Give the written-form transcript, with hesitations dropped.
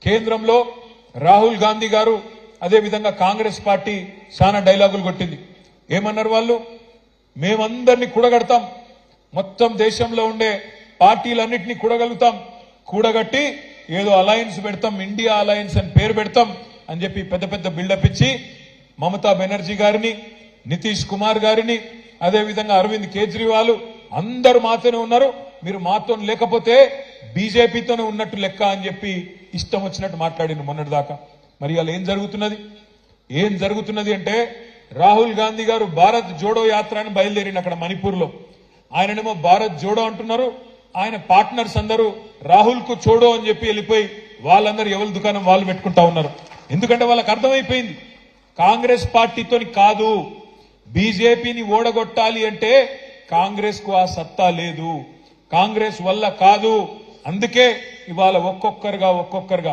కేంద్రంలో రాహుల్ గాంధీ గారు అదే విధంగా కాంగ్రెస్ పార్టీ చాలా డైలాగులు కొట్టింది. ఏమన్నారు వాళ్ళు? మేమందరినీ కూడగడతాం, మొత్తం దేశంలో ఉండే పార్టీలన్నింటినీ కూడగలుగుతాం, కూడగట్టి ఏదో అలయన్స్ పెడతాం, ఇండియా అలయన్స్ అని పేరు పెడతాం అని చెప్పి పెద్ద పెద్ద బిల్డప్ ఇచ్చి మమతా బెనర్జీ గారిని, నితీష్ కుమార్ గారిని, అదే విధంగా అరవింద్ కేజ్రీవాల్ అందరూ మాతోనే ఉన్నారు, మీరు మాతో లేకపోతే బీజేపీతోనే ఉన్నట్టు లెక్క అని చెప్పి ఇష్టం వచ్చినట్టు మాట్లాడింది మొన్నటి దాకా. మరి అలా ఏం జరుగుతున్నది అంటే రాహుల్ గాంధీ గారు భారత్ జోడో యాత్ర అని బయలుదేరింది అక్కడ మణిపూర్లో. ఆయననేమో భారత్ జోడో అంటున్నారు, ఆయన పార్ట్నర్స్ అందరూ రాహుల్ కు చోడో అని చెప్పి వెళ్ళిపోయి వాళ్ళందరూ ఎవరి దుకాణం వాళ్ళు పెట్టుకుంటా ఉన్నారు. ఎందుకంటే వాళ్ళకి అర్థమైపోయింది కాంగ్రెస్ పార్టీతోని కాదు, బీజేపీని ఓడగొట్టాలి అంటే కాంగ్రెస్ కు ఆ సత్తా లేదు, కాంగ్రెస్ వల్ల కాదు. అందుకే ఇవాళ ఒక్కొక్కరుగా